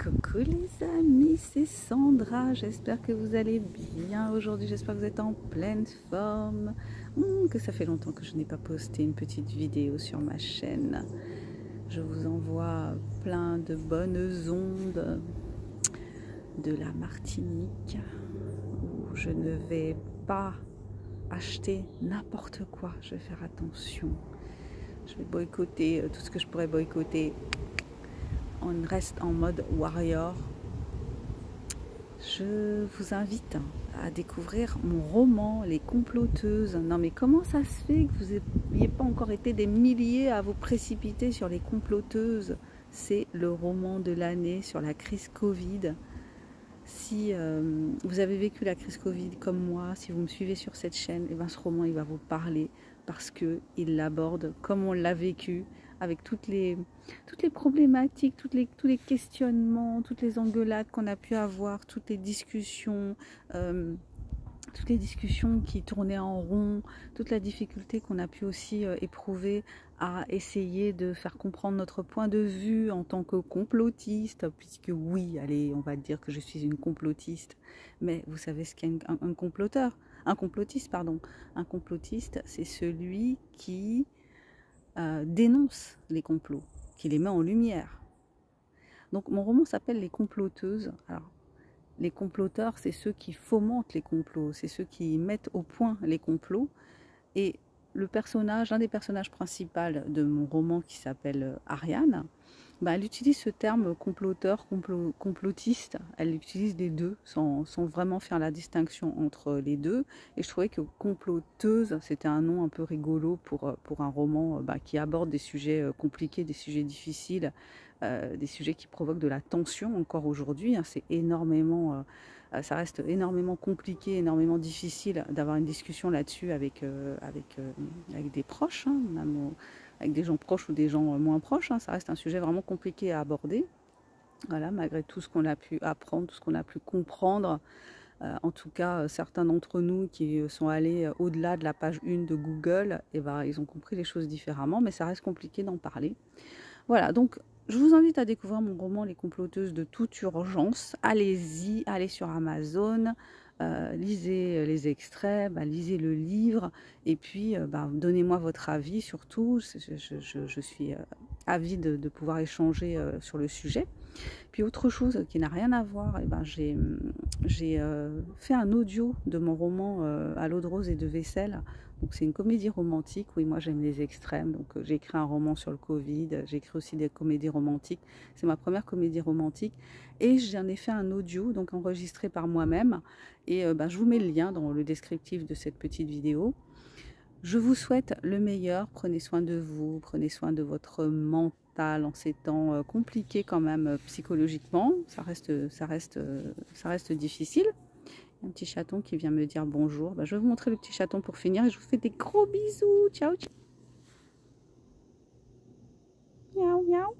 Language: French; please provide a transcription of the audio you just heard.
Coucou les amis, c'est Sandra, j'espère que vous allez bien aujourd'hui, j'espère que vous êtes en pleine forme, que ça fait longtemps que je n'ai pas posté une petite vidéo sur ma chaîne. Je vous envoie plein de bonnes ondes de la Martinique où je ne vais pas acheter n'importe quoi, je vais faire attention. Je vais boycotter tout ce que je pourrais boycotter. On reste en mode warrior. Je vous invite à découvrir mon roman Les Comploteuses. Non mais comment ça se fait que vous n'ayez pas encore été des milliers à vous précipiter sur Les Comploteuses? C'est le roman de l'année sur la crise Covid. Si vous avez vécu la crise Covid comme moi, si vous me suivez sur cette chaîne, et bien ce roman il va vous parler parce qu'il l'aborde comme on l'a vécu, avec toutes les problématiques, tous les questionnements, toutes les engueulades qu'on a pu avoir, toutes les discussions qui tournaient en rond, toute la difficulté qu'on a pu aussi éprouver à essayer de faire comprendre notre point de vue en tant que complotiste, puisque oui, allez, on va dire que je suis une complotiste, mais vous savez ce qu'est un comploteur, un complotiste, pardon. Un complotiste, c'est celui qui dénonce les complots, qui les met en lumière. Donc mon roman s'appelle Les Comploteuses. Alors, les comploteurs, c'est ceux qui fomentent les complots, c'est ceux qui mettent au point les complots. Et l'un des personnages principaux de mon roman qui s'appelle Ariane, elle utilise ce terme comploteur, complotiste, elle utilise les deux sans vraiment faire la distinction entre les deux. Et je trouvais que comploteuse, c'était un nom un peu rigolo pour un roman qui aborde des sujets compliqués, des sujets difficiles, des sujets qui provoquent de la tension encore aujourd'hui. C'est énormément... ça reste énormément compliqué, énormément difficile d'avoir une discussion là-dessus avec des proches, même avec des gens proches ou des gens moins proches. Ça reste un sujet vraiment compliqué à aborder. Voilà, malgré tout ce qu'on a pu apprendre, tout ce qu'on a pu comprendre. En tout cas, certains d'entre nous qui sont allés au-delà de la page 1 de Google, ils ont compris les choses différemment, mais ça reste compliqué d'en parler. Voilà, donc je vous invite à découvrir mon roman Les Comploteuses de toute urgence. Allez-y, allez sur Amazon, lisez les extraits, lisez le livre, et puis donnez-moi votre avis surtout. Je suis avide de pouvoir échanger sur le sujet. Puis autre chose qui n'a rien à voir, j'ai fait un audio de mon roman À l'eau de rose et de vaisselle. Donc c'est une comédie romantique. Oui, moi j'aime les extrêmes. Donc j'ai écrit un roman sur le Covid. J'ai écrit aussi des comédies romantiques. C'est ma première comédie romantique. Et j'en ai fait un audio, donc enregistré par moi-même. Et je vous mets le lien dans le descriptif de cette petite vidéo. Je vous souhaite le meilleur. Prenez soin de vous. Prenez soin de votre mental en ces temps compliqués quand même psychologiquement. Ça reste difficile. Un petit chaton qui vient me dire bonjour. Je vais vous montrer le petit chaton pour finir et je vous fais des gros bisous. Ciao, ciao. Miaou, miaou.